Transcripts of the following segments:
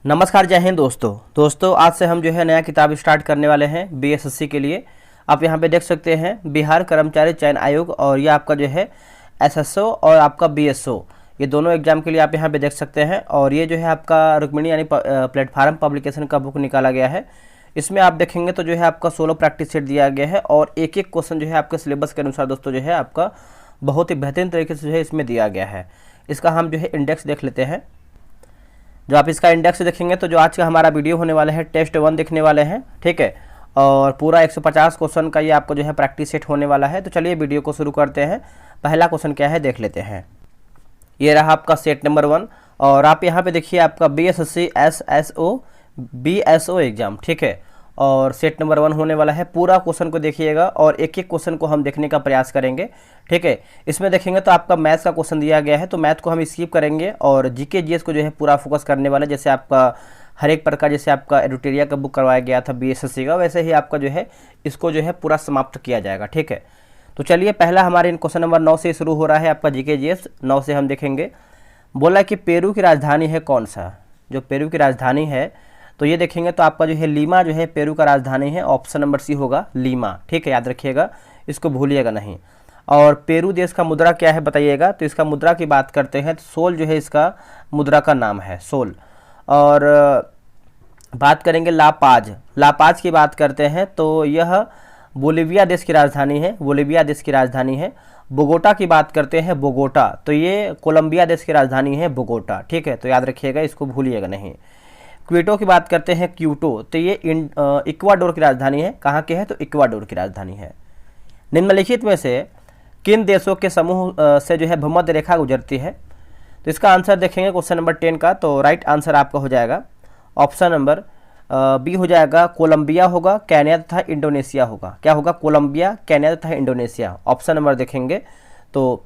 नमस्कार, जय हिंद दोस्तों आज से हम जो है नया किताब स्टार्ट करने वाले हैं बीएसएससी के लिए। आप यहाँ पे देख सकते हैं बिहार कर्मचारी चयन आयोग और ये आपका जो है एसएसओ और आपका बीएसओ, ये दोनों एग्जाम के लिए आप यहाँ पे देख सकते हैं। और ये जो है आपका रुक्मिणी यानी प्लेटफार्म पब्लिकेशन का बुक निकाला गया है। इसमें आप देखेंगे तो जो है आपका 16 प्रैक्टिस सेट दिया गया है और एक एक क्वेश्चन जो है आपके सिलेबस के अनुसार दोस्तों जो है आपका बहुत ही बेहतरीन तरीके से जो है इसमें दिया गया है। इसका हम जो है इंडेक्स देख लेते हैं। जो आप इसका इंडेक्स देखेंगे तो जो आज का हमारा वीडियो होने वाला है टेस्ट 1 देखने वाले हैं, ठीक है। और पूरा 150 क्वेश्चन का ये आपको जो है प्रैक्टिस सेट होने वाला है। तो चलिए वीडियो को शुरू करते हैं। पहला क्वेश्चन क्या है देख लेते हैं। ये रहा आपका सेट नंबर 1 और आप यहाँ पे देखिए आपका बीएसएससी एसएसओ बीएसओ एग्जाम, ठीक है। और सेट नंबर 1 होने वाला है। पूरा क्वेश्चन को देखिएगा और एक एक क्वेश्चन को हम देखने का प्रयास करेंगे, ठीक है। इसमें देखेंगे तो आपका मैथ्स का क्वेश्चन दिया गया है, तो मैथ को हम स्किप करेंगे और जीके जीएस को जो है पूरा फोकस करने वाले। जैसे आपका हर एक प्रकार जैसे आपका एडिटोरिया का बुक करवाया गया था बीएसएससी का, वैसे ही आपका जो है इसको जो है पूरा समाप्त किया जाएगा, ठीक है। तो चलिए पहला हमारे क्वेश्चन नंबर 9 से शुरू हो रहा है आपका जीके जीएस। 9 से हम देखेंगे। बोला कि पेरू की राजधानी है कौन सा। जो पेरू की राजधानी है तो ये देखेंगे तो आपका जो है लीमा जो है पेरू का राजधानी है। ऑप्शन नंबर सी होगा लीमा, ठीक है, याद रखिएगा, इसको भूलिएगा नहीं। और पेरू देश का मुद्रा क्या है बताइएगा। तो इसका मुद्रा की बात करते हैं तो सोल जो है इसका मुद्रा का नाम है, सोल। और बात करेंगे लापाज की बात करते हैं तो यह बोलिविया देश की राजधानी है, बोलिविया देश की राजधानी है। बोगोटा की बात करते हैं, बोगोटा, तो ये कोलंबिया देश की राजधानी है, बोगोटा, ठीक है, तो याद रखिएगा, इसको भूलिएगा नहीं। क्विटो की बात करते हैं, क्यूटो, तो ये इक्वाडोर की राजधानी है। कहाँ की है तो इक्वाडोर की राजधानी है। निम्नलिखित में से किन देशों के समूह से जो है भूमध्य रेखा गुजरती है। तो इसका आंसर देखेंगे क्वेश्चन नंबर 10 का, तो राइट आंसर आपका हो जाएगा ऑप्शन नंबर बी हो जाएगा, कोलंबिया होगा, केन्या तथा इंडोनेशिया होगा। क्या होगा, कोलंबिया, केन्या तथा इंडोनेशिया। ऑप्शन नंबर देखेंगे तो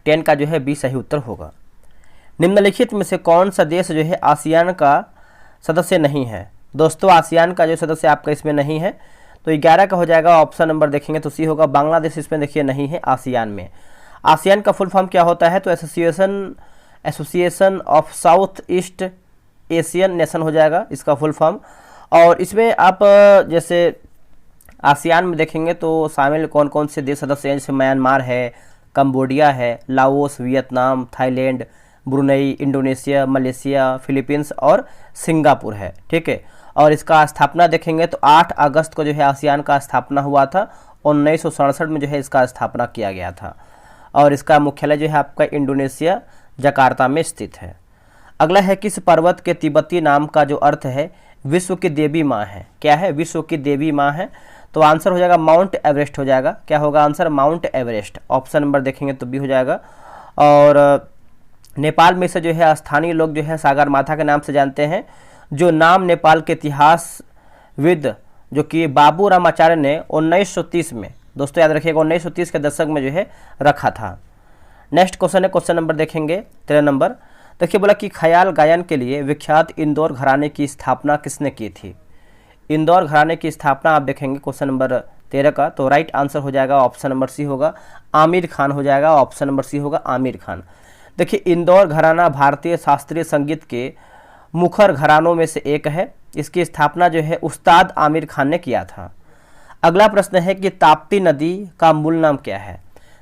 10 का जो है बी सही उत्तर होगा। निम्नलिखित में से कौन सा देश जो है आसियान का सदस्य नहीं है। दोस्तों आसियान का जो सदस्य आपका इसमें नहीं है, तो 11 का हो जाएगा। ऑप्शन नंबर देखेंगे तो सी होगा, बांग्लादेश इसमें देखिए नहीं है आसियान में। आसियान का फुल फॉर्म क्या होता है तो association of south east Asian nation हो जाएगा इसका फुल फॉर्म। और इसमें आप जैसे आसियान में देखेंगे तो शामिल कौन कौन से देश सदस्य हैं, जैसे म्यांमार है, कंबोडिया है, Laos, Vietnam, Thailand, Brunei, Indonesia, Malaysia, Philippines और सिंगापुर है, ठीक है। और इसका स्थापना देखेंगे तो 8 अगस्त को जो है आसियान का स्थापना हुआ था। 1967 में जो है इसका स्थापना किया गया था। और इसका मुख्यालय जो है आपका इंडोनेशिया जकार्ता में स्थित है। अगला है, किस पर्वत के तिब्बती नाम का जो अर्थ है विश्व की देवी माँ है। क्या है, विश्व की देवी माँ है। तो आंसर हो जाएगा माउंट एवरेस्ट हो जाएगा। क्या होगा answer, mount Everest. Option number देखेंगे तो बी हो जाएगा। और नेपाल में से जो है स्थानीय लोग जो है सागर माथा के नाम से जानते हैं, जो नाम नेपाल के इतिहासविद जो कि बाबू रामाचार्य ने 1930 में, दोस्तों याद रखिएगा, 1930 के दशक में जो है रखा था। नेक्स्ट क्वेश्चन है, क्वेश्चन नंबर देखेंगे 13 नंबर। देखिए बोला कि ख्याल गायन के लिए विख्यात इंदौर घराने की स्थापना किसने की थी। इंदौर घराने की स्थापना आप देखेंगे क्वेश्चन नंबर 13 का, तो राइट आंसर हो जाएगा ऑप्शन नंबर सी होगा, आमिर खान हो जाएगा। ऑप्शन नंबर सी होगा आमिर खान। देखिए इंदौर घराना भारतीय शास्त्रीय संगीत के मुखर घरानों में से एक है। इसकी स्थापना जो है उस्ताद आमिर खान ने किया था। अगला प्रश्न है कि ताप्ती नदी का मूल नाम क्या है।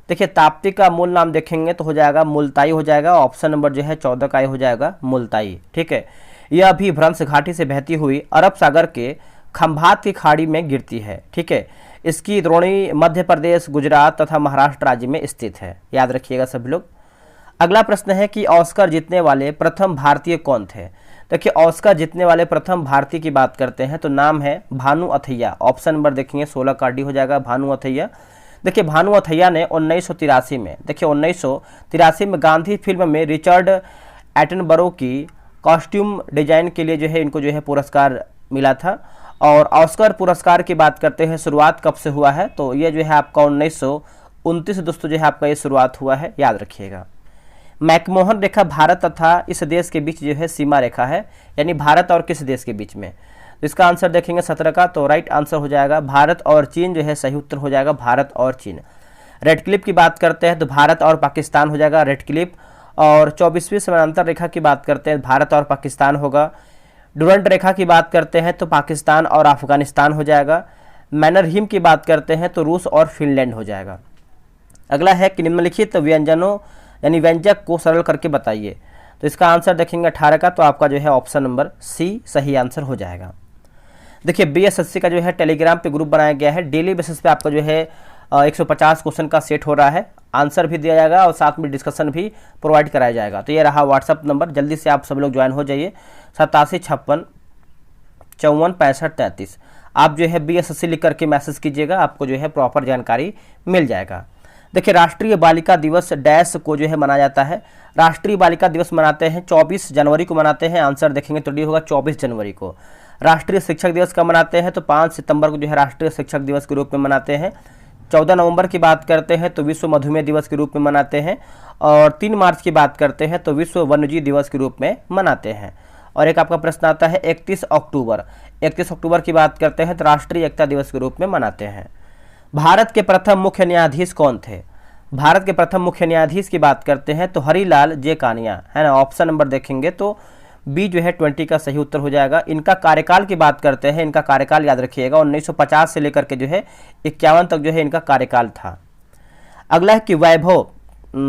देखिए ताप्ती का मूल नाम देखेंगे तो हो जाएगा मुल्ताई हो जाएगा। ऑप्शन नंबर जो है 14 का हो जाएगा मुल्ताई, ठीक है। यह भी भ्रंश घाटी से बहती हुई अरब सागर के खंभात की खाड़ी में गिरती है, ठीक है। इसकी द्रोणी मध्य प्रदेश, गुजरात तथा महाराष्ट्र राज्य में स्थित है, याद रखिएगा सभी लोग। अगला प्रश्न है कि ऑस्कर जीतने वाले प्रथम भारतीय कौन थे। देखिए ऑस्कर जीतने वाले प्रथम भारतीय की बात करते हैं तो नाम है भानु अथैया। ऑप्शन नंबर देखेंगे 16 का डी हो जाएगा भानु अथैया। देखिए भानु अथैया ने 1983 में, देखिए 1983 में गांधी फिल्म में रिचर्ड एटनबरो की कॉस्ट्यूम डिजाइन के लिए जो है इनको जो है पुरस्कार मिला था। और ऑस्कर पुरस्कार की बात करते हैं शुरुआत कब से हुआ है तो ये जो है आपका 1929 दोस्तों जो है आपका ये शुरुआत हुआ है, याद रखिएगा। मैकमोहन रेखा भारत तथा इस देश के बीच जो है सीमा रेखा है, यानी भारत और किस देश के बीच में। तो इसका आंसर देखेंगे 17 का, तो राइट आंसर हो जाएगा भारत और चीन जो है सही उत्तर हो जाएगा, भारत और चीन। रेड क्लिप की बात करते हैं तो भारत और पाकिस्तान हो जाएगा रेड क्लिप। और 24वीं समानांतर रेखा की बात करते हैं भारत और पाकिस्तान होगा। डुरंट रेखा की बात करते हैं तो पाकिस्तान और अफगानिस्तान हो जाएगा। मैनरहिम की बात करते हैं तो रूस और फिनलैंड हो जाएगा। अगला है कि निम्नलिखित व्यंजनों यानी व्यंजक को सरल करके बताइए। तो इसका आंसर देखेंगे 18 का, तो आपका जो है ऑप्शन नंबर सी सही आंसर हो जाएगा। देखिए बीएसएससी का जो है टेलीग्राम पे ग्रुप बनाया गया है। डेली बेसिस पे आपका जो है 150 क्वेश्चन का सेट हो रहा है, आंसर भी दिया जाएगा और साथ में डिस्कशन भी प्रोवाइड कराया जाएगा। तो ये रहा व्हाट्सअप नंबर, जल्दी से आप सब लोग ज्वाइन हो जाइए। 8756546533 आप जो है बीएसएससी लिख करके मैसेज कीजिएगा, आपको जो है प्रॉपर जानकारी मिल जाएगा। देखिए राष्ट्रीय बालिका दिवस डैश को जो है मनाया जाता है। राष्ट्रीय बालिका दिवस मनाते हैं 24 जनवरी को मनाते हैं। आंसर देखेंगे तो डी होगा 24 जनवरी को। राष्ट्रीय शिक्षक दिवस का मनाते हैं तो 5 सितंबर को जो है राष्ट्रीय शिक्षक दिवस के रूप में मनाते हैं। 14 नवंबर की बात करते हैं तो विश्व मधुमेह दिवस के रूप में मनाते हैं। और 3 मार्च की बात करते हैं तो विश्व वन्यजीव दिवस के रूप में मनाते हैं। और एक आपका प्रश्न आता है 31 अक्टूबर की बात करते हैं तो राष्ट्रीय एकता दिवस के रूप में मनाते हैं। भारत के प्रथम मुख्य न्यायाधीश कौन थे? भारत के प्रथम मुख्य न्यायाधीश की बात करते हैं तो हरिलाल जे कानिया, है ना। ऑप्शन नंबर देखेंगे तो बी जो है 20 का सही उत्तर हो जाएगा। इनका कार्यकाल की बात करते हैं, इनका कार्यकाल याद रखिएगा 1950 से लेकर के जो है 51 तक जो है इनका कार्यकाल था। अगला है कि वैभव,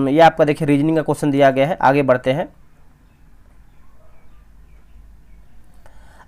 ये आपका देखिए रीजनिंग का क्वेश्चन दिया गया है, आगे बढ़ते हैं।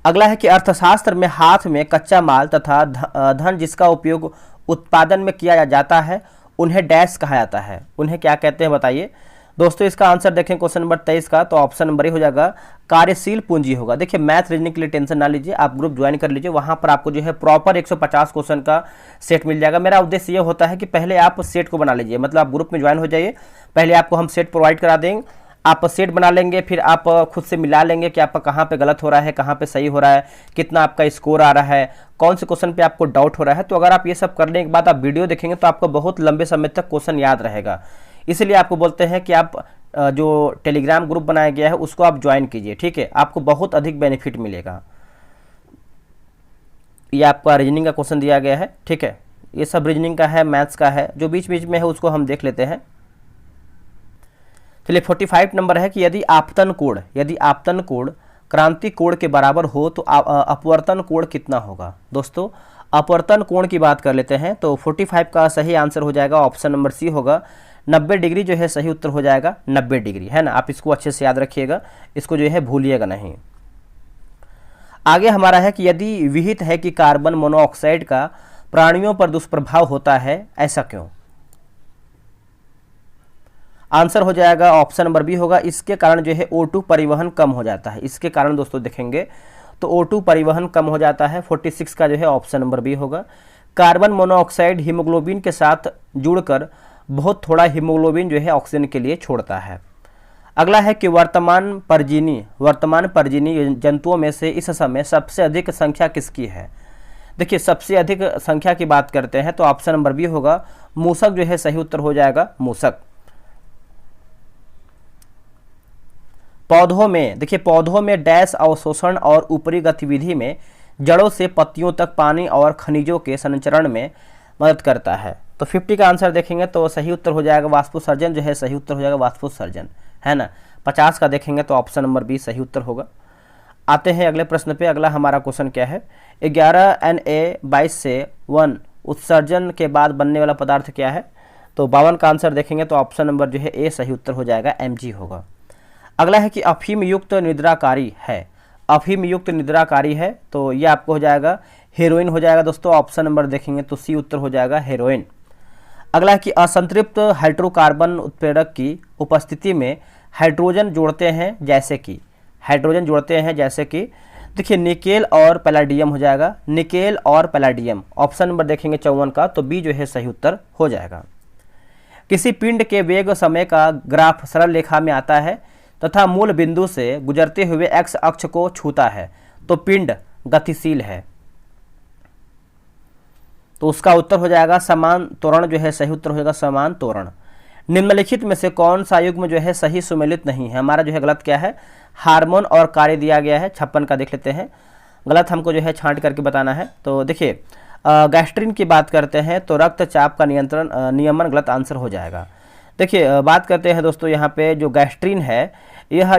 अगला है कि अर्थशास्त्र में हाथ में कच्चा माल तथा धन जिसका उपयोग उत्पादन में किया जाता है उन्हें डैश कहा जाता है, उन्हें क्या कहते हैं बताइए। दोस्तों इसका आंसर देखें क्वेश्चन नंबर 23 का, तो ऑप्शन नंबर ही हो जाएगा कार्यशील पूंजी होगा। देखिए मैथ रीजनिंग के लिए टेंशन ना लीजिए, आप ग्रुप ज्वाइन कर लीजिए, वहां पर आपको जो है प्रॉपर 150 क्वेश्चन का सेट मिल जाएगा। मेरा उद्देश्य ये होता है कि पहले आप सेट को बना लीजिए, मतलब आप ग्रुप में ज्वाइन हो जाइए, पहले आपको हम सेट प्रोवाइड करा देंगे, आप सेट बना लेंगे, फिर आप खुद से मिला लेंगे कि आपका कहाँ पे गलत हो रहा है, कहाँ पे सही हो रहा है, कितना आपका स्कोर आ रहा है, कौन से क्वेश्चन पे आपको डाउट हो रहा है। तो अगर आप ये सब करने के बाद आप वीडियो देखेंगे तो आपको बहुत लंबे समय तक क्वेश्चन याद रहेगा। इसलिए आपको बोलते हैं कि आप जो टेलीग्राम ग्रुप बनाया गया है उसको आप ज्वाइन कीजिए, ठीक है, आपको बहुत अधिक बेनिफिट मिलेगा। ये आपका रीजनिंग का क्वेश्चन दिया गया है, ठीक है, ये सब रीजनिंग का है, मैथ्स का है, जो बीच बीच में है उसको हम देख लेते हैं। चलिए 45 नंबर है कि यदि आपतन कोण क्रांति कोण के बराबर हो तो अपवर्तन कोण कितना होगा। दोस्तों अपवर्तन कोण की बात कर लेते हैं तो 45 का सही आंसर हो जाएगा ऑप्शन नंबर सी होगा 90 डिग्री जो है सही उत्तर हो जाएगा 90 डिग्री, है ना। आप इसको अच्छे से याद रखिएगा, इसको जो है भूलिएगा नहीं। आगे हमारा है कि यदि विहित है कि कार्बन मोनोऑक्साइड का प्राणियों पर दुष्प्रभाव होता है, ऐसा क्यों। आंसर हो जाएगा ऑप्शन नंबर बी होगा, इसके कारण जो है O2 परिवहन कम हो जाता है। इसके कारण दोस्तों देखेंगे तो O2 परिवहन कम हो जाता है। 46 का जो है ऑप्शन नंबर बी होगा। कार्बन मोनोऑक्साइड हीमोग्लोबिन के साथ जुड़कर बहुत थोड़ा हीमोग्लोबिन जो है ऑक्सीजन के लिए छोड़ता है। अगला है कि वर्तमान परजीनी जंतुओं में से इस समय सबसे अधिक संख्या किसकी है। देखिए सबसे अधिक संख्या की बात करते हैं तो ऑप्शन नंबर बी होगा, मूसक जो है सही उत्तर हो जाएगा मूसक। पौधों में देखिए पौधों में डैश अवशोषण और ऊपरी गतिविधि में जड़ों से पत्तियों तक पानी और खनिजों के संचरण में मदद करता है। तो 50 का आंसर देखेंगे तो सही उत्तर हो जाएगा वाष्पोत्सर्जन जो है सही उत्तर हो जाएगा वाष्पोत्सर्जन, है ना। 50 का देखेंगे तो ऑप्शन नंबर बी सही उत्तर होगा। आते हैं अगले प्रश्न पे। अगला हमारा क्वेश्चन क्या है, 11 Na22 से 1 उत्सर्जन के बाद बनने वाला पदार्थ क्या है। तो 52 का आंसर देखेंगे तो ऑप्शन नंबर जो है ए सही उत्तर हो जाएगा Mg होगा। अगला है कि अफीम युक्त निद्राकारी है, तो ये आपको हो जाएगा हेरोइन हो जाएगा दोस्तों। ऑप्शन नंबर देखेंगे तो सी उत्तर हो जाएगा हेरोइन। अगला है कि असंतृप्त हाइड्रोकार्बन उत्प्रेरक की उपस्थिति में हाइड्रोजन जोड़ते हैं जैसे कि देखिए निकेल और पैलाडियम हो जाएगा, निकेल और पैलाडियम। ऑप्शन नंबर देखेंगे 54 का, तो बी जो है सही उत्तर हो जाएगा। किसी पिंड के वेग समय का ग्राफ सरल रेखा में आता है तथा मूल बिंदु से गुजरते हुए एक्स अक्ष को छूता है तो पिंड गतिशील है। तो उसका उत्तर हो जाएगा समान त्वरण जो है सही उत्तर हो जाएगा समान त्वरण। निम्नलिखित में से कौन सा युग्म जो है सही सुमेलित नहीं है। हमारा जो है गलत क्या है, हार्मोन और कार्य दिया गया है। 56 का देख लेते हैं, गलत हमको जो है छांट करके बताना है। तो देखिए गैस्ट्रिन की बात करते हैं तो रक्तचाप का नियमन गलत आंसर हो जाएगा। देखिए बात करते हैं दोस्तों यहाँ पे जो गैस्ट्रिन है यह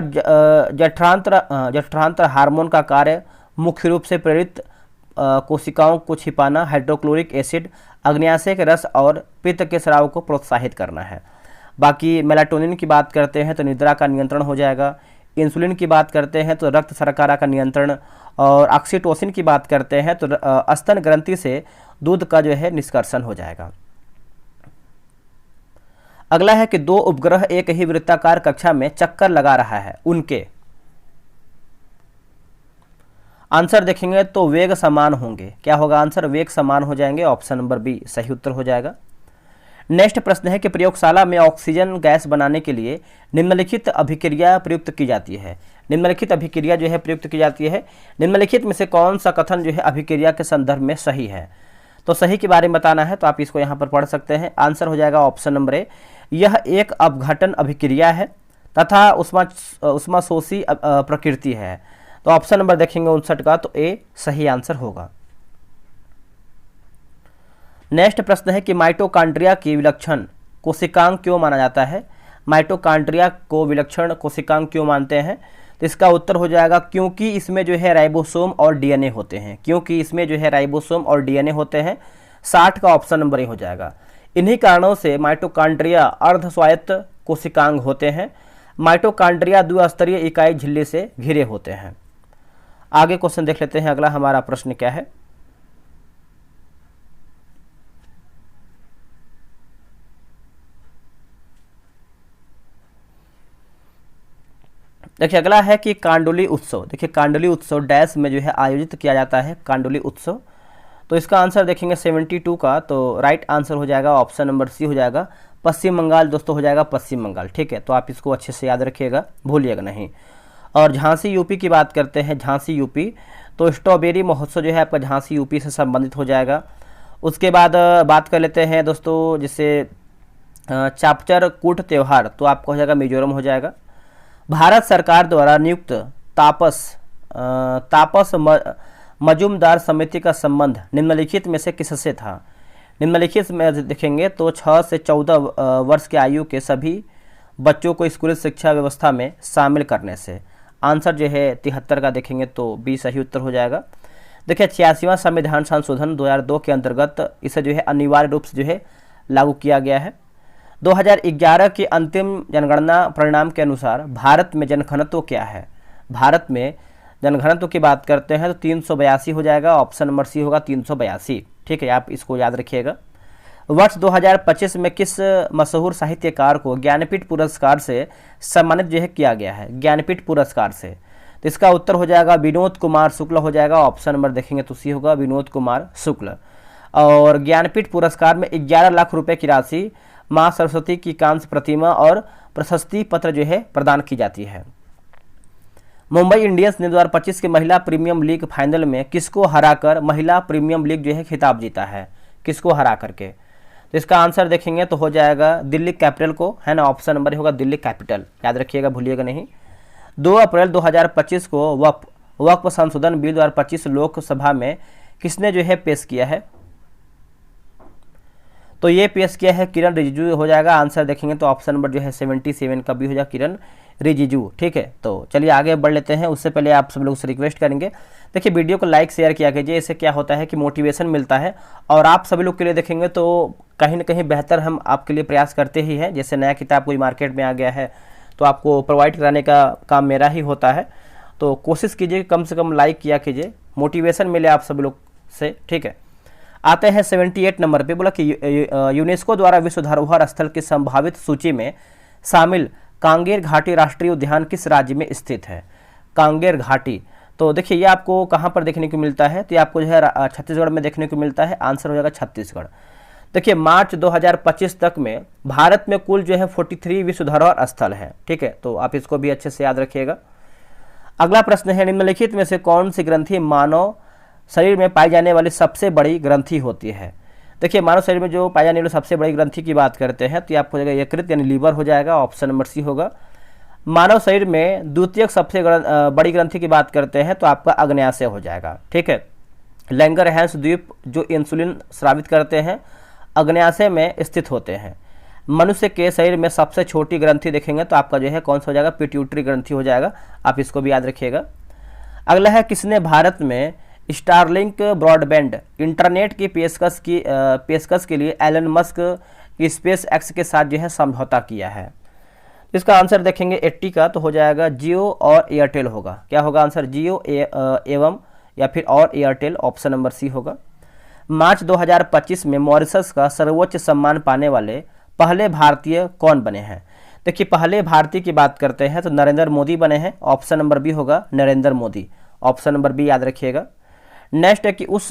जठरांतर हार्मोन का कार्य मुख्य रूप से प्रेरित कोशिकाओं को छिपाना, हाइड्रोक्लोरिक एसिड, अग्न्याशय के रस और पित्त के स्राव को प्रोत्साहित करना है। बाकी मेलाटोनिन की बात करते हैं तो निद्रा का नियंत्रण हो जाएगा। इंसुलिन की बात करते हैं तो रक्त शर्करा का नियंत्रण, और ऑक्सीटोसिन की बात करते हैं तो स्तन ग्रंथि से दूध का जो है निष्कर्षण हो जाएगा। अगला है कि दो उपग्रह एक ही वृत्ताकार कक्षा में चक्कर लगा रहा है, उनके आंसर देखेंगे तो वेग समान होंगे। क्या होगा आंसर? वेग समान हो जाएंगे। ऑप्शन नंबर बी सही उत्तर हो जाएगा। नेक्स्ट प्रश्न है कि प्रयोगशाला में ऑक्सीजन गैस बनाने के लिए निम्नलिखित अभिक्रिया प्रयुक्त की जाती है। निम्नलिखित अभिक्रिया जो है प्रयुक्त की जाती है, निम्नलिखित में से कौन सा कथन जो है अभिक्रिया के संदर्भ में सही है? तो सही के बारे में बताना है तो आप इसको यहाँ पर पढ़ सकते हैं। आंसर हो जाएगा ऑप्शन नंबर ए, यह एक अपघटन अभिक्रिया है तथा उष्माशोषी प्रकृति है। तो ऑप्शन नंबर देखेंगे 59 का, तो ए सही आंसर होगा। नेक्स्ट प्रश्न है कि माइटोकॉन्ड्रिया की विलक्षण कोशिकांग क्यों माना जाता है? माइटोकॉन्ड्रिया को विलक्षण कोशिकांग क्यों मानते हैं? तो इसका उत्तर हो जाएगा क्योंकि इसमें जो है राइबोसोम और डीएनए होते हैं। क्योंकि इसमें जो है राइबोसोम और डीएनए होते हैं। 60 का ऑप्शन नंबर ए हो जाएगा। इन्हीं कारणों से माइटोकॉन्ड्रिया अर्ध स्वायत्त कोशिकांग होते हैं। माइटोकॉन्ड्रिया द्विस्तरीय इकाई झिल्ली से घिरे होते हैं। आगे क्वेश्चन देख लेते हैं। अगला हमारा प्रश्न क्या है? देखिए अगला है कि कांडुली उत्सव। देखिए कांडुली उत्सव डैश में जो है आयोजित किया जाता है कांडुली उत्सव। तो इसका आंसर देखेंगे 72 का, तो राइट आंसर हो जाएगा ऑप्शन नंबर सी हो जाएगा। पश्चिम बंगाल दोस्तों हो जाएगा पश्चिम बंगाल। ठीक है, तो आप इसको अच्छे से याद रखिएगा, भूलिएगा नहीं। और झांसी यूपी की बात करते हैं, झांसी यूपी, तो स्ट्रॉबेरी महोत्सव जो है आपका झांसी यूपी से संबंधित हो जाएगा। उसके बाद बात कर लेते हैं दोस्तों जैसे चापचर कूट त्यौहार, तो आपका हो जाएगा मिजोरम हो जाएगा। भारत सरकार द्वारा नियुक्त तापस मजूमदार समिति का संबंध निम्नलिखित में से किससे था? निम्नलिखित में देखेंगे तो 6 से 14 वर्ष की आयु के सभी बच्चों को स्कूली शिक्षा व्यवस्था में शामिल करने से। आंसर जो है 73 का देखेंगे तो बी सही उत्तर हो जाएगा। देखिए 86वां संविधान संशोधन 2002 के अंतर्गत इसे जो है अनिवार्य रूप से जो है लागू किया गया है। 2011 के अंतिम जनगणना परिणाम के अनुसार भारत में जनघनत्व क्या है? भारत में जनघनत्व की बात करते हैं तो 382 हो जाएगा। ऑप्शन नंबर सी होगा 382। ठीक है, आप इसको याद रखिएगा। वर्ष 2025 में किस मशहूर साहित्यकार को ज्ञानपीठ पुरस्कार से सम्मानित जो है किया गया है? ज्ञानपीठ पुरस्कार से, तो इसका उत्तर हो जाएगा विनोद कुमार शुक्ल हो जाएगा। ऑप्शन नंबर देखेंगे तो सी होगा विनोद कुमार शुक्ल। और ज्ञानपीठ पुरस्कार में 11 लाख रुपए की राशि, माँ सरस्वती की कांस्य प्रतिमा और प्रशस्ति पत्र जो है प्रदान की जाती है। मुंबई इंडियंस ने 2025 के महिला प्रीमियम लीग फाइनल में किसको हराकर महिला प्रीमियम लीग जो है खिताब जीता है? किसको हरा करके? तो इसका आंसर देखेंगे तो हो जाएगा दिल्ली कैपिटल को, है ना। ऑप्शन नंबर होगा दिल्ली कैपिटल, याद रखिएगा, भूलिएगा नहीं। 2 अप्रैल 2025 को वक्फ संशोधन बिल 2025 लोकसभा में किसने जो है पेश किया है? तो ये पेश किया है किरण रिजिजू हो जाएगा। आंसर देखेंगे तो ऑप्शन नंबर जो है 77 का भी हो जाएगा किरण रिजिजू। ठीक है, तो चलिए आगे बढ़ लेते हैं। उससे पहले आप सब लोग से रिक्वेस्ट करेंगे, देखिए वीडियो को लाइक शेयर किया कीजिए। इससे क्या होता है कि मोटिवेशन मिलता है और आप सभी लोग के लिए देखेंगे तो कहीं ना कहीं बेहतर हम आपके लिए प्रयास करते ही हैं। जैसे नया किताब कोई मार्केट में आ गया है तो आपको प्रोवाइड कराने का काम मेरा ही होता है। तो कोशिश कीजिए कम से कम लाइक किया कीजिए, मोटिवेशन मिले आप सभी लोग से। ठीक है, आते हैं 78 नंबर पे। बोला कि यूनेस्को द्वारा विश्व धरोहर स्थल की संभावित सूची में शामिल कांगेर घाटी राष्ट्रीय उद्यान किस राज्य में स्थित है? कांगेर घाटी, तो देखिए ये आपको कहाँ पर देखने को मिलता है? तो ये आपको जो है छत्तीसगढ़ में देखने को मिलता है। आंसर हो जाएगा छत्तीसगढ़। देखिए मार्च 2025 तक में भारत में कुल जो है 43 विश्व धरोहर स्थल है। ठीक है, तो आप इसको भी अच्छे से याद रखिएगा। अगला प्रश्न है निम्नलिखित में से कौन सी ग्रंथि मानव शरीर में पाई जाने वाली सबसे बड़ी ग्रंथि होती है? देखिए मानव शरीर में जो पाई जाने वाली सबसे बड़ी ग्रंथि की बात करते हैं तो ये आपको हो जाएगा यकृत यानी लीवर हो जाएगा। ऑप्शन नंबर सी होगा। मानव शरीर में द्वितीय सबसे बड़ी ग्रंथि की बात करते हैं तो आपका अग्न्याशय हो जाएगा। ठीक है, लैंगरहैंस द्वीप जो इंसुलिन स्रावित करते हैं अग्न्याशय में स्थित होते हैं। मनुष्य के शरीर में सबसे छोटी ग्रंथि देखेंगे तो आपका जो है कौन सा हो जाएगा, पिट्यूटरी ग्रंथि हो जाएगा। आप इसको भी याद रखिएगा। अगला है, किसने भारत में स्टारलिंक ब्रॉडबैंड इंटरनेट की पेशकश के लिए एलन मस्क की स्पेस एक्स के साथ जो है समझौता किया है। इसका आंसर देखेंगे 80 का तो हो जाएगा जियो और एयरटेल होगा। क्या होगा आंसर, जियो एवं या फिर और एयरटेल, ऑप्शन नंबर सी होगा। मार्च 2025 में मॉरिशस का सर्वोच्च सम्मान पाने वाले पहले भारतीय कौन बने हैं। देखिए पहले भारतीय की बात करते हैं तो नरेंद्र मोदी बने हैं, ऑप्शन नंबर बी होगा Narendra Modi, option number B याद रखिएगा। नेक्स्ट है कि उस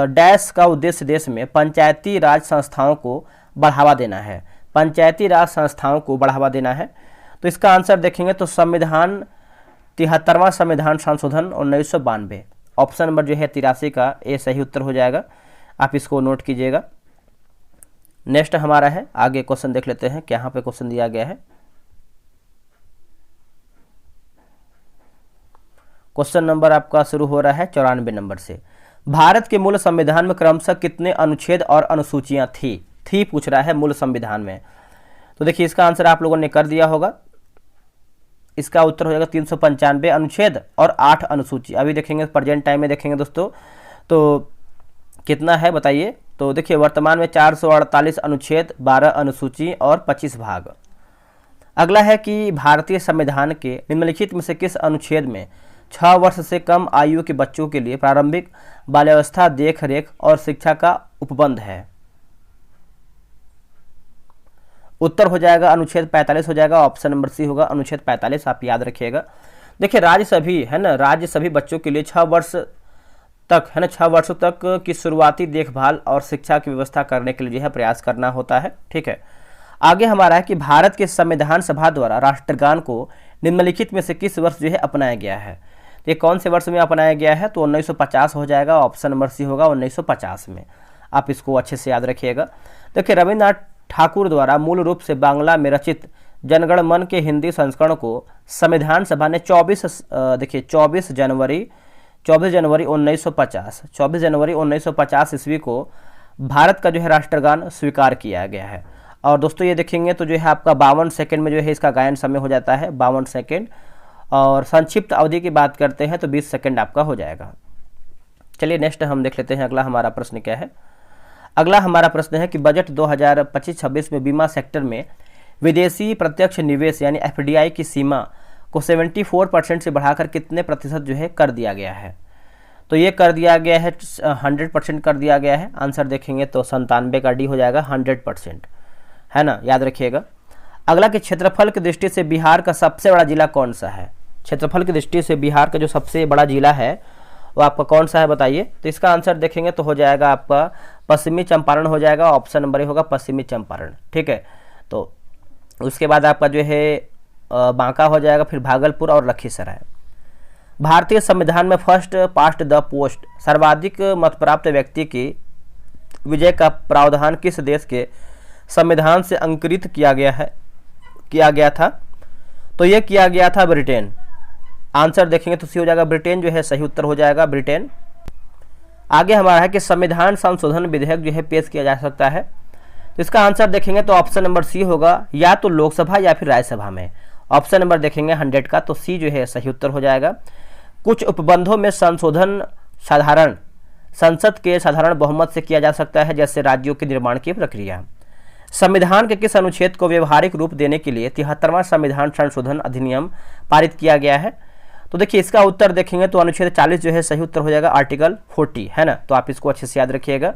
डैश का उद्देश्य देश में पंचायती राज संस्थाओं को बढ़ावा देना है, पंचायती राज संस्थाओं को बढ़ावा देना है। तो इसका आंसर देखेंगे तो संविधान 73वां संविधान संशोधन 1992, ऑप्शन नंबर जो है 83 का ए सही उत्तर हो जाएगा। आप इसको नोट कीजिएगा। नेक्स्ट हमारा है, आगे क्वेश्चन देख लेते हैं क्या यहाँ पे क्वेश्चन दिया गया है। क्वेश्चन नंबर आपका शुरू हो रहा है 94 नंबर से। भारत के मूल संविधान में क्रमशः कितने अनुच्छेद और अनुसूचियां थी पूछ रहा है मूल संविधान में। तो देखिए इसका आंसर आप लोगों ने कर दिया होगा। इसका उत्तर हो जाएगा 395 अनुच्छेद और 8 अनुसूची। अभी देखेंगे प्रेजेंट टाइम में देखेंगे दोस्तों तो कितना है बताइए। तो देखिए वर्तमान में 448 अनुच्छेद, 12 अनुसूची और 25 भाग। अगला है कि भारतीय संविधान के निम्नलिखित में से किस अनुच्छेद में 6 वर्ष से कम आयु के बच्चों के लिए प्रारंभिक बाल्यावस्था देखरेख और शिक्षा का उपबंध है। उत्तर हो जाएगा अनुच्छेद 45 हो जाएगा, ऑप्शन नंबर सी होगा अनुच्छेद 45। आप याद रखिएगा। देखिए राज्य सभी है ना, राज्य सभी बच्चों के लिए 6 वर्ष तक है ना, 6 वर्षों तक की शुरुआती देखभाल और शिक्षा की व्यवस्था करने के लिए जो है प्रयास करना होता है। ठीक है, आगे हमारा है कि भारत के संविधान सभा द्वारा राष्ट्रगान को निम्नलिखित में से किस वर्ष जो है अपनाया गया है। तो ये कौन से वर्ष में अपनाया गया है, तो 1950 हो जाएगा, ऑप्शन नंबर सी होगा 1950 में। आप इसको अच्छे से याद रखिएगा। देखिए रविन्द्रनाथ ठाकुर द्वारा मूल रूप से बांग्ला में रचित जनगण मन के हिंदी संस्करण को संविधान सभा ने 24 जनवरी 1950 ईस्वी को भारत का जो है राष्ट्रगान स्वीकार किया गया है। और दोस्तों ये देखेंगे तो जो है आपका 52 सेकंड में जो है इसका गायन समय हो जाता है, 52 सेकंड। और संक्षिप्त अवधि की बात करते हैं तो 20 सेकंड आपका हो जाएगा। चलिए नेक्स्ट हम देख लेते हैं अगला हमारा प्रश्न क्या है। अगला हमारा प्रश्न है कि बजट 2025-26 में बीमा सेक्टर में विदेशी प्रत्यक्ष निवेश यानी एफडीआई की सीमा को 74% से बढ़ाकर कितने प्रतिशत जो है कर दिया गया है। तो ये कर दिया गया है 100% कर दिया गया है। आंसर देखेंगे तो 97 का डी हो जाएगा 100%, है ना, याद रखिएगा। अगला कि क्षेत्रफल की दृष्टि से बिहार का सबसे बड़ा जिला कौन सा है। क्षेत्रफल की दृष्टि से बिहार का जो सबसे बड़ा जिला है वो आपका कौन सा है बताइए। तो इसका आंसर देखेंगे तो हो जाएगा आपका पश्चिमी चंपारण हो जाएगा, ऑप्शन नंबर ए होगा पश्चिमी चंपारण। ठीक है, तो उसके बाद आपका जो है बांका हो जाएगा, फिर भागलपुर और लखीसराय। भारतीय संविधान में फर्स्ट पास्ट द पोस्ट सर्वाधिक मत प्राप्त व्यक्ति की विजय का प्रावधान किस देश के संविधान से अंकुरित किया गया था। तो यह किया गया था ब्रिटेन। आंसर देखेंगे तो सी हो जाएगा ब्रिटेन जो है सही उत्तर हो जाएगा ब्रिटेन। आगे हमारा है कि संविधान संशोधन विधेयक जो है पेश किया जा सकता है। तो इसका आंसर देखेंगे तो ऑप्शन नंबर सी होगा, या तो लोकसभा या फिर राज्यसभा में। ऑप्शन नंबर देखेंगे 100 का, तो सी जो है सही उत्तर हो जाएगा। कुछ उपबंधों में संशोधन साधारण संसद के साधारण बहुमत से किया जा सकता है, जैसे राज्यों के निर्माण की प्रक्रिया। संविधान के किस अनुच्छेद को व्यवहारिक रूप देने के लिए 73वां संविधान संशोधन अधिनियम पारित किया गया है। तो देखिए इसका उत्तर देखेंगे तो अनुच्छेद 40 जो है सही उत्तर हो जाएगा, आर्टिकल 40, है ना। तो आप इसको अच्छे से याद रखिएगा।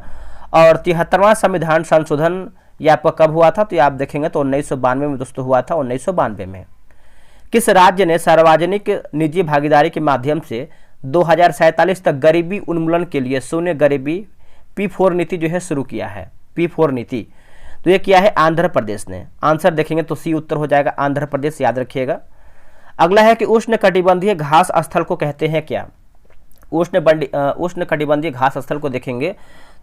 और 73वां संविधान संशोधन ये आपका कब हुआ था, तो ये आप देखेंगे तो 1992 में दोस्तों हुआ था, 1992 में। किस राज्य ने सार्वजनिक निजी भागीदारी के माध्यम से 2047 तक गरीबी उन्मूलन के लिए शून्य गरीबी P4 नीति जो है शुरू किया है, P4 नीति। तो ये किया है आंध्र प्रदेश ने। आंसर देखेंगे तो सी उत्तर हो जाएगा आंध्र प्रदेश, याद रखिएगा। अगला है कि उष्ण कटिबंधीय घास स्थल को कहते हैं क्या। उष्ण कटिबंधीय घास स्थल को देखेंगे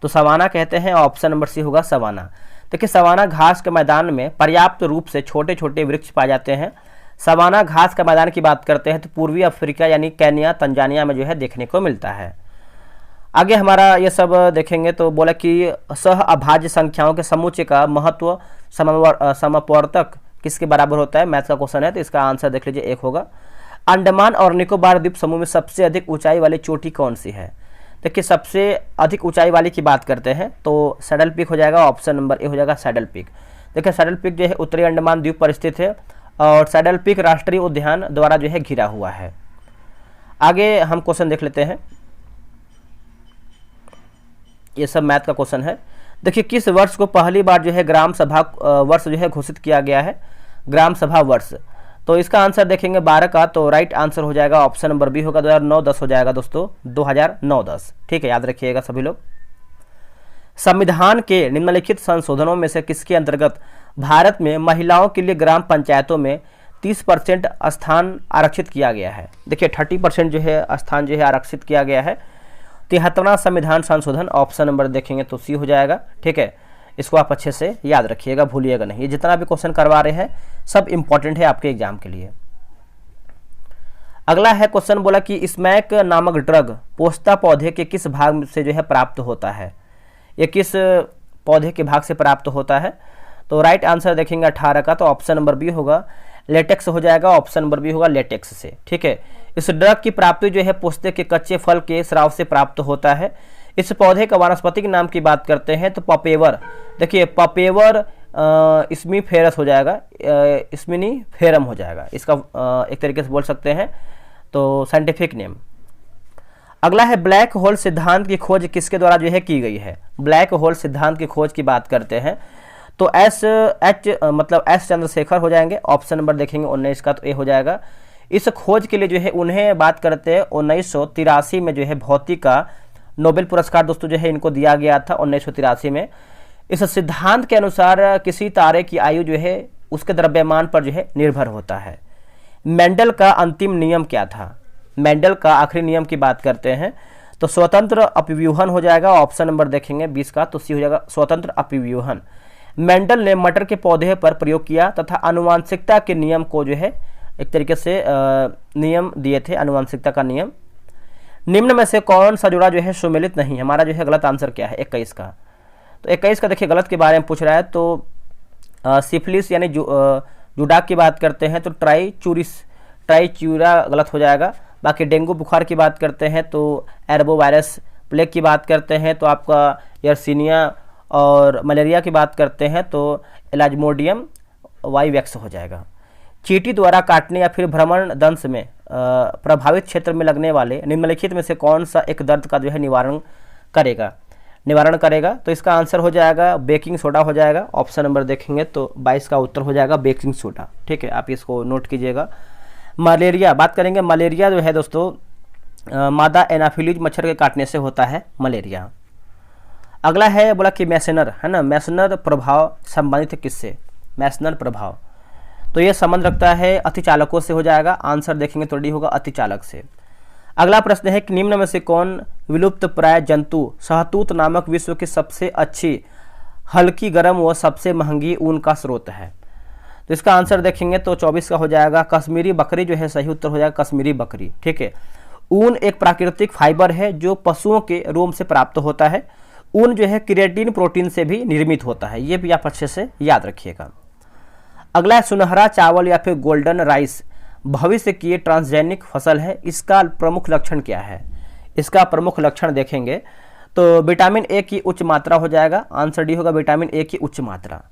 तो सवाना कहते हैं, ऑप्शन नंबर सी होगा सवाना। देखिए सवाना घास के मैदान में पर्याप्त रूप से छोटे छोटे वृक्ष पाए जाते हैं। सवाना घास का मैदान की बात करते हैं तो पूर्वी अफ्रीका यानी केन्या तंजानिया में जो है देखने को मिलता है। आगे हमारा ये सब देखेंगे तो बोला कि सह अभाज्य संख्याओं के समुच्चय का महत्व समवर्तक किसके बराबर होता है, मैथ का क्वेश्चन है, तो इसका आंसर देख लीजिए 1 होगा। अंडमान और निकोबार द्वीप समूह में सबसे अधिक ऊंचाई वाली चोटी कौन सी है? देखिए सबसे अधिक ऊंचाई वाली की बात करते हैं तो सैडल पीक हो जाएगा, ऑप्शन नंबर ए हो जाएगा सैडल पीक। देखिए सैडल पीक जो है उत्तरी अंडमान द्वीप पर स्थित है और सैडल पीक राष्ट्रीय उद्यान द्वारा जो है घिरा हुआ है। आगे हम क्वेश्चन देख लेते हैं, ये सब मैथ का क्वेश्चन है। देखिए किस वर्ष को पहली बार जो है ग्राम सभा वर्ष जो है घोषित किया गया है, ग्राम सभा वर्ष? तो इसका आंसर देखेंगे 12 का, तो राइट आंसर हो जाएगा ऑप्शन नंबर बी होगा 2009-10 हो जाएगा दोस्तों, 2009-10। ठीक है, याद रखिएगा सभी लोग। संविधान के निम्नलिखित संशोधनों में से किसके अंतर्गत भारत में महिलाओं के लिए ग्राम पंचायतों में 30% स्थान आरक्षित किया गया है? देखिए 30% जो है स्थान जो है आरक्षित किया गया है। 73वां संविधान संशोधन, ऑप्शन नंबर देखेंगे तो सी हो जाएगा। ठीक है, इसको आप अच्छे से याद रखिएगा, भूलिएगा नहीं। ये जितना भी क्वेश्चन करवा रहे हैं सब इंपॉर्टेंट है आपके एग्जाम के लिए। अगला है क्वेश्चन, बोला कि स्मैक नामक ड्रग पोस्ता पौधे के किस भाग से जो है प्राप्त होता है? ये किस पौधे के भाग से प्राप्त होता है? तो राइट आंसर देखेंगे 18 का, तो ऑप्शन नंबर बी होगा लेटेक्स हो जाएगा, ऑप्शन नंबर बी होगा लेटेक्स से। ठीक है, इस ड्रग की प्राप्ति जो है पोस्ते के कच्चे फल के स्राव से प्राप्त होता है। इस पौधे का वानस्पतिक नाम की बात करते हैं तो पपेवर, देखिए पपेवर स्मिफेरस हो जाएगा, स्मिनीफेरम हो जाएगा, इसका एक तरीके से बोल सकते हैं तो साइंटिफिक नेम। अगला है ब्लैक होल सिद्धांत की खोज किसके द्वारा जो है की गई है? ब्लैक होल सिद्धांत की खोज की बात करते हैं तो एस चंद्रशेखर हो जाएंगे, ऑप्शन नंबर देखेंगे 19 का, तो ए हो जाएगा। इस खोज के लिए जो है उन्हें बात करते हैं 1983 में जो है भौतिक का नोबेल पुरस्कार दोस्तों जो है इनको दिया गया था 1983 में। इस सिद्धांत के अनुसार किसी तारे की आयु जो है उसके द्रव्यमान पर जो है निर्भर होता है। मेंडल का अंतिम नियम क्या था? मेंडल का आखिरी नियम की बात करते हैं तो स्वतंत्र अपव्यूहन हो जाएगा, ऑप्शन नंबर देखेंगे 20 का, तो सी हो जाएगा स्वतंत्र अपव्यूहन। मेंडल ने मटर के पौधे पर प्रयोग किया तथा आनुवांशिकता के नियम को जो है एक तरीके से नियम दिए थे, आनुवांशिकता का नियम। निम्न में से कौन सा जोड़ा जो है सुमेलित नहीं है? हमारा जो है गलत आंसर क्या है? 21 का। तो 21 का देखिए गलत के बारे में पूछ रहा है तो सिफिलिस यानी जुडाक की बात करते हैं तो ट्राइच्यूरा गलत हो जाएगा। बाकी डेंगू बुखार की बात करते हैं तो एरबो वायरस, प्लेग की बात करते हैं तो आपका यर्सिनिया, और मलेरिया की बात करते हैं तो एलाज्मोडियम वाइवेक्स हो जाएगा। चींटी द्वारा काटने या फिर भ्रमण दंश में प्रभावित क्षेत्र में लगने वाले निम्नलिखित में से कौन सा एक दर्द का जो है निवारण करेगा? तो इसका आंसर हो जाएगा बेकिंग सोडा हो जाएगा, ऑप्शन नंबर देखेंगे तो 22 का उत्तर हो जाएगा बेकिंग सोडा। ठीक है, आप इसको नोट कीजिएगा। मलेरिया बात करेंगे, मलेरिया जो है दोस्तों मादा एनाफिलीज मच्छर के काटने से होता है मलेरिया। अगला है बोला कि मैसेनर है ना, मैसेनर प्रभाव संबंधित किससे? मैसेनर प्रभाव तो ये संबंध रखता है अतिचालकों से हो जाएगा, आंसर देखेंगे तो डी होगा अतिचालक से। अगला प्रश्न है कि निम्न में से कौन विलुप्त प्राय जंतु शहतूत नामक विश्व की सबसे अच्छी हल्की गर्म व सबसे महंगी ऊन का स्रोत है? तो इसका आंसर देखेंगे तो 24 का हो जाएगा कश्मीरी बकरी जो है सही उत्तर हो जाएगा कश्मीरी बकरी। ठीक है, ऊन एक प्राकृतिक फाइबर है जो पशुओं के रोम से प्राप्त होता है। ऊन जो है केराटिन प्रोटीन से भी निर्मित होता है, ये भी आप अच्छे से याद रखिएगा। अगला सुनहरा चावल या फिर गोल्डन राइस भविष्य की ट्रांसजेनिक फसल है, इसका प्रमुख लक्षण क्या है? इसका प्रमुख लक्षण देखेंगे तो विटामिन ए की उच्च मात्रा हो जाएगा, आंसर डी होगा विटामिन ए की उच्च मात्रा।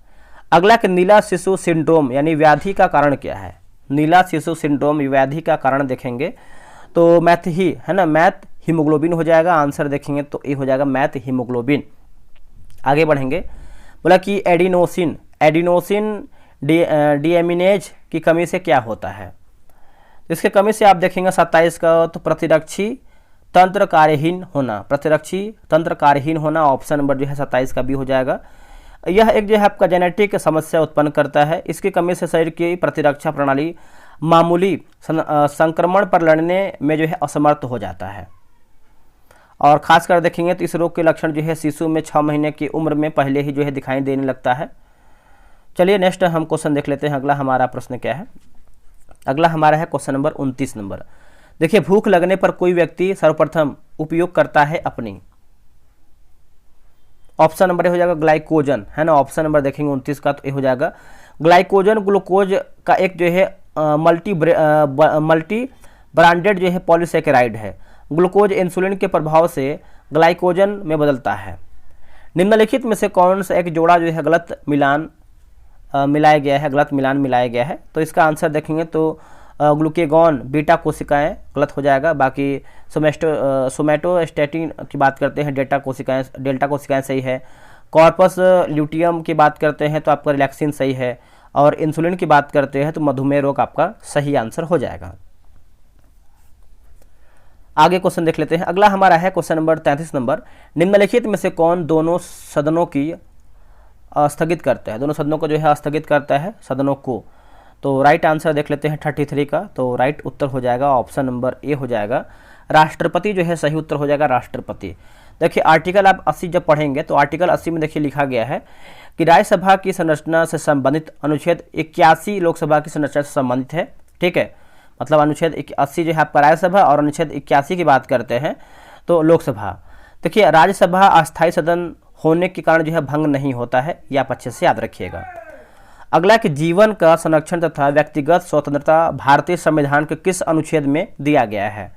अगला कि नीला शिशु सिंड्रोम यानी व्याधि का कारण क्या है? नीला शिशु सिंड्रोम व्याधि का कारण देखेंगे तो मैथ ही है ना, मैथ हीमोग्लोबिन हो जाएगा, आंसर देखेंगे तो ए हो जाएगा मैथ हीमोग्लोबिन। आगे बढ़ेंगे, बोला कि एडिनोसिन डीएमिनेज की कमी से क्या होता है? इसके कमी से आप देखेंगे 27 का, तो प्रतिरक्षी तंत्र कार्यहीन होना, ऑप्शन नंबर जो है 27 का भी हो जाएगा। यह एक जो है आपका जेनेटिक समस्या उत्पन्न करता है, इसकी कमी से शरीर की प्रतिरक्षा प्रणाली मामूली संक्रमण पर लड़ने में जो है असमर्थ हो जाता है। और खासकर देखेंगे तो इस रोग के लक्षण जो है शिशु में 6 महीने की उम्र में पहले ही जो है दिखाई देने लगता है। चलिए नेक्स्ट हम क्वेश्चन देख लेते हैं। अगला हमारा प्रश्न क्या है? अगला हमारा है क्वेश्चन नंबर 29 नंबर। देखिए भूख लगने पर कोई व्यक्ति सर्वप्रथम उपयोग करता है अपनी, ऑप्शन नंबर ए हो जाएगा ग्लाइकोजन, है ना। ऑप्शन नंबर देखेंगे 29 का, तो ये हो जाएगा ग्लाइकोजन ग्लूकोज का एक जो है मल्टी ब्रांडेड जो है पॉलीसेकेराइड है। ग्लूकोज इंसुलिन के प्रभाव से ग्लाइकोजन में बदलता है। निम्नलिखित में से कौन सा एक जोड़ा जो है गलत मिलान मिलाया गया है, तो इसका आंसर देखेंगे तो ग्लूकेगॉन बीटा कोशिकाएं गलत हो जाएगा। बाकी सोमेटोस्टेटिन की बात करते हैं डेल्टा कोशिकाएं सही है। कॉर्पस ल्यूटियम की बात करते हैं तो आपका रिलैक्सिन सही है। और इंसुलिन की बात करते हैं तो मधुमेह रोग आपका सही आंसर हो जाएगा। आगे क्वेश्चन देख लेते हैं। अगला हमारा है क्वेश्चन नंबर 33 नंबर, निम्नलिखित में से कौन दोनों सदनों की स्थगित करता है, दोनों सदनों को जो है स्थगित करता है सदनों को। तो राइट आंसर देख लेते हैं 33 का, तो राइट उत्तर हो जाएगा ऑप्शन नंबर ए हो जाएगा, राष्ट्रपति जो है सही उत्तर हो जाएगा राष्ट्रपति। देखिए आर्टिकल आप 80 जब पढ़ेंगे तो आर्टिकल 80 में देखिए लिखा गया है कि राज्यसभा की संरचना से संबंधित अनुच्छेद 81 लोकसभा की संरचना से संबंधित है, ठीक है। मतलब अनुच्छेद 80 जो है आपका राज्यसभा और अनुच्छेद 81 की बात करते हैं तो लोकसभा। देखिए राज्यसभा अस्थायी सदन होने के कारण जो है भंग नहीं होता है, ये आप अच्छे से याद रखिएगा। अगला कि जीवन का संरक्षण तथा व्यक्तिगत स्वतंत्रता भारतीय संविधान के किस अनुच्छेद में दिया गया है,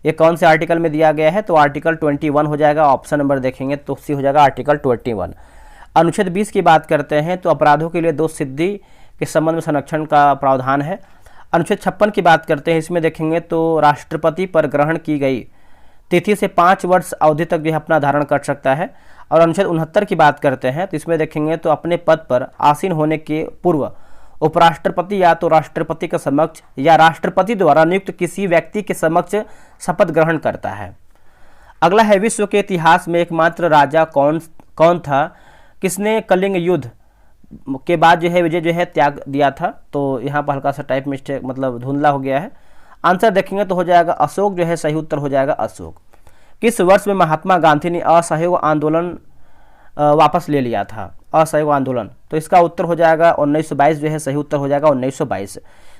ये कौन से आर्टिकल में दिया गया है, तो आर्टिकल 21 हो जाएगा। ऑप्शन नंबर देखेंगे तो सी हो जाएगा आर्टिकल 21। अनुच्छेद 20 की बात करते हैं तो अपराधों के लिए दोष सिद्धि के संबंध में संरक्षण का प्रावधान है। अनुच्छेद 56 की बात करते हैं, इसमें देखेंगे तो राष्ट्रपति पर ग्रहण की गई तिथि से 5 वर्ष अवधि तक जो है अपना धारण कर सकता है। और अनुच्छेद 69 की बात करते हैं तो इसमें देखेंगे तो अपने पद पर आसीन होने के पूर्व उपराष्ट्रपति या तो राष्ट्रपति के समक्ष या राष्ट्रपति द्वारा नियुक्त किसी व्यक्ति के समक्ष शपथ ग्रहण करता है। अगला है विश्व के इतिहास में एकमात्र राजा कौन था किसने कलिंग युद्ध के बाद जो है विजय जो है त्याग दिया था, तो यहाँ पर हल्का सा टाइप मिस्टेक मतलब धुंधला हो गया है। आंसर देखेंगे तो हो जाएगा अशोक जो है सही उत्तर हो जाएगा अशोक। किस वर्ष में महात्मा गांधी ने असहयोग आंदोलन वापस ले लिया था, असहयोग आंदोलन, तो इसका उत्तर हो जाएगा 1922 जो है सही उत्तर हो जाएगा 1922।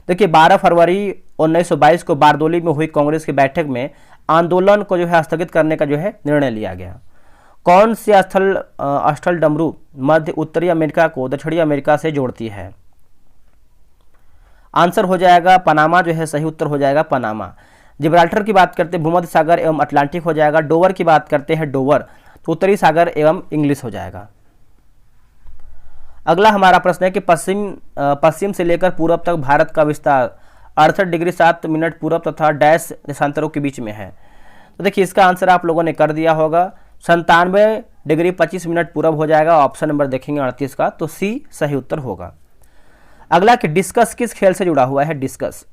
देखिए 12 फरवरी 1922 को बारदोली में हुई कांग्रेस की बैठक में आंदोलन को जो है स्थगित करने का जो है निर्णय लिया गया। कौन सी स्थल डमरू मध्य उत्तरी अमेरिका को दक्षिणी अमेरिका से जोड़ती है, आंसर हो जाएगा पनामा जो है सही उत्तर हो जाएगा पनामा। जिब्राल्टर की बात करते हैं भूमध्य सागर एवं अटलांटिक हो जाएगा। डोवर की बात करते हैं डोवर तो उत्तरी सागर एवं इंग्लिश हो जाएगा। अगला हमारा प्रश्न है कि पश्चिम से लेकर पूर्व तक भारत का विस्तार 68 डिग्री 7 मिनट पूर्व तथा डैश देशांतरों के बीच में है, तो देखिए इसका आंसर आप लोगों ने कर दिया होगा 97 डिग्री 25 मिनट पूर्व हो जाएगा। ऑप्शन नंबर देखेंगे 38 का, तो सी सही उत्तर होगा। अगला कि डिस्कस किस खेल से जुड़ा हुआ है, डिस्कस,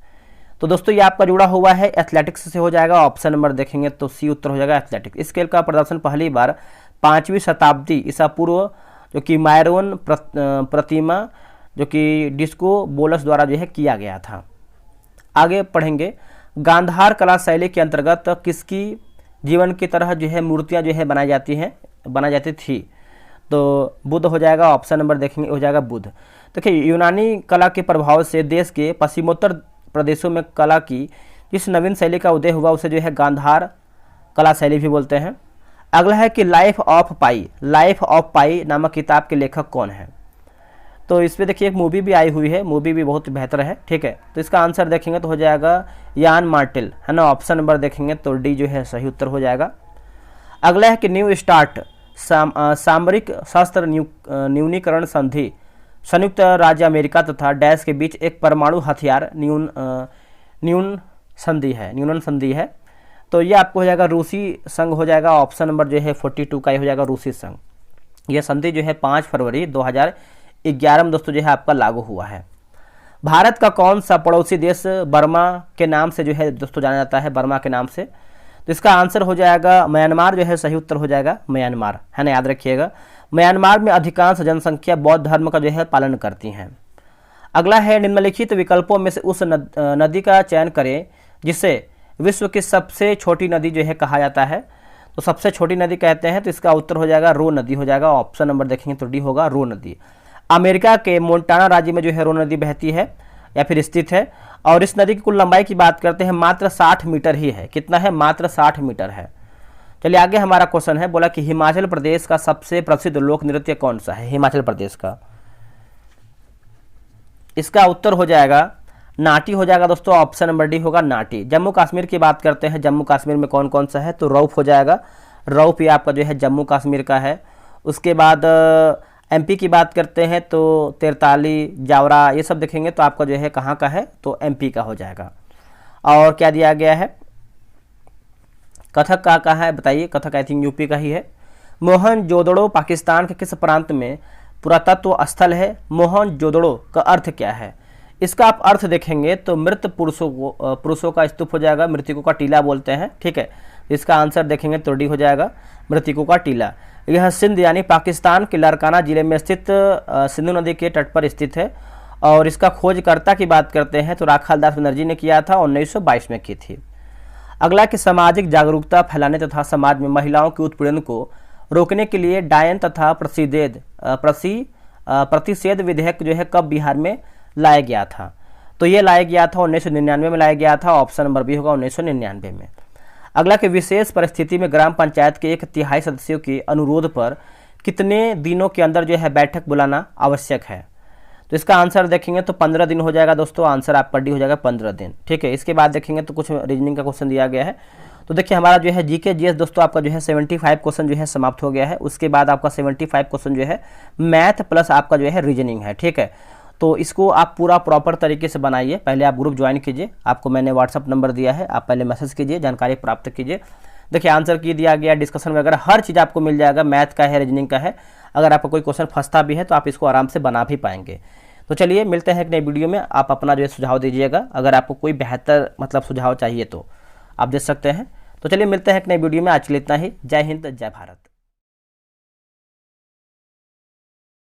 तो दोस्तों ये आपका जुड़ा हुआ है एथलेटिक्स से हो जाएगा। ऑप्शन नंबर देखेंगे तो सी उत्तर हो जाएगा एथलेटिक्स। इस खेल का प्रदर्शन पहली बार 5वीं शताब्दी ईसा पूर्व जो कि मायरोन प्रतिमा जो कि डिस्को बोलस द्वारा जो है किया गया था। आगे पढ़ेंगे गांधार कला शैली के अंतर्गत किसकी जीवन की तरह जो है मूर्तियां जो है बनाई जाती थी, तो बुद्ध हो जाएगा। ऑप्शन नंबर देखेंगे हो जाएगा बुद्ध। देखिए यूनानी कला के प्रभाव से देश के पश्चिमोत्तर प्रदेशों में कला की जिस नवीन शैली का उदय हुआ उसे जो है गांधार कला शैली भी बोलते हैं। अगला है कि लाइफ ऑफ पाई नामक किताब के लेखक कौन है, तो इस पर देखिए एक मूवी भी आई हुई है, मूवी भी बहुत बेहतर है, ठीक है। तो इसका आंसर देखेंगे तो हो जाएगा यान मार्टेल, है ना। ऑप्शन नंबर देखेंगे तो डी जो है सही उत्तर हो जाएगा। अगला है कि न्यू स्टार्ट सामरिक शस्त्र न्यूनीकरण संधि संयुक्त राज्य अमेरिका तथा डैश के बीच एक परमाणु हथियार न्यून संधि है, तो ये आपको हो जाएगा रूसी संघ हो जाएगा। ऑप्शन नंबर जो है 42 का ही हो जाएगा रूसी संघ। यह संधि जो है 5 फरवरी 2011 में दोस्तों जो है आपका लागू हुआ है। भारत का कौन सा पड़ोसी देश बर्मा के नाम से जो है दोस्तों जाना जाता है, बर्मा के नाम से, तो इसका आंसर हो जाएगा म्यांमार जो है सही उत्तर हो जाएगा म्यांमार, है ना, याद रखिएगा। म्यांमार में अधिकांश जनसंख्या बौद्ध धर्म का जो है पालन करती हैं। अगला है निम्नलिखित विकल्पों में से उस नदी का चयन करें जिसे विश्व की सबसे छोटी नदी जो है कहा जाता है, तो सबसे छोटी नदी कहते हैं तो इसका उत्तर हो जाएगा रो नदी हो जाएगा। ऑप्शन नंबर देखेंगे तो डी होगा रो नदी। अमेरिका के मोंटाना राज्य में जो है रो नदी बहती है या फिर स्थित है। और इस नदी की कुल लंबाई की बात करते हैं मात्र 60 मीटर ही है। कितना है? मात्र 60 मीटर है। चलिए आगे हमारा क्वेश्चन है, बोला कि हिमाचल प्रदेश का सबसे प्रसिद्ध लोक नृत्य कौन सा है? हिमाचल प्रदेश का, इसका उत्तर हो जाएगा नाटी हो जाएगा दोस्तों। ऑप्शन नंबर डी होगा नाटी। जम्मू कश्मीर की बात करते हैं, जम्मू कश्मीर में कौन कौन सा है? तो रौफ हो जाएगा। रौफ ये आपका जो है जम्मू कश्मीर का है। उसके बाद एमपी की बात करते हैं तो तेरताली, जावरा, ये सब देखेंगे तो आपका जो है कहाँ का है? तो एमपी का हो जाएगा। और क्या दिया गया है? कथक का कहाँ है बताइए? कथक आई थिंक यूपी का ही है। मोहनजोदड़ो पाकिस्तान के किस प्रांत में पुरातत्व स्थल है? मोहनजोदड़ो का अर्थ क्या है? इसका आप अर्थ देखेंगे तो मृत पुरुषों का स्तूप हो जाएगा, मृतकों का टीला बोलते हैं, ठीक है। इसका आंसर देखेंगे तो डी हो जाएगा, मृतकों का टीला। यह सिंध यानी पाकिस्तान के लारकाना जिले में स्थित सिंधु नदी के तट पर स्थित है। और इसका खोजकर्ता की बात करते हैं तो राखाल दास बनर्जी ने किया था, 1922 में की थी। अगला कि सामाजिक जागरूकता फैलाने तथा समाज में महिलाओं के उत्पीड़न को रोकने के लिए डायन तथा प्रतिषेध विधेयक जो है कब बिहार में लाया गया था? तो ये लाया गया था 1999 में लाया गया था। ऑप्शन नंबर बी होगा 1999 में। अगला कि विशेष परिस्थिति में ग्राम पंचायत के 1/3 सदस्यों के अनुरोध पर कितने दिनों के अंदर जो है बैठक बुलाना आवश्यक है? तो इसका आंसर देखेंगे तो 15 दिन हो जाएगा दोस्तों। आंसर आपका डी हो जाएगा 15 दिन, ठीक है। इसके बाद देखेंगे तो कुछ रीजनिंग का क्वेश्चन दिया गया है। तो देखिए हमारा जो है जीके जीएस दोस्तों आपका जो है 75 क्वेश्चन जो है समाप्त हो गया है। उसके बाद आपका 75 क्वेश्चन जो है मैथ प्लस आपका जो है रीजनिंग है, ठीक है। तो इसको आप पूरा प्रॉपर तरीके से बनाइए। पहले आप ग्रुप ज्वाइन कीजिए, आपको मैंने व्हाट्सअप नंबर दिया है, आप पहले मैसेज कीजिए, जानकारी प्राप्त कीजिए। देखिए आंसर की दिया गया, डिस्कशन वगैरह हर चीज़ आपको मिल जाएगा, मैथ का है, रीजनिंग का है। अगर आपका कोई क्वेश्चन फंसता भी है तो आप इसको आराम से बना भी पाएंगे। तो चलिए मिलते हैं एक नई वीडियो में। आप अपना जो है सुझाव दीजिएगा, अगर आपको कोई बेहतर मतलब सुझाव चाहिए तो आप दे सकते हैं। तो चलिए मिलते हैं एक नई वीडियो में। आज के लिए इतना ही। जय हिंद, जय भारत।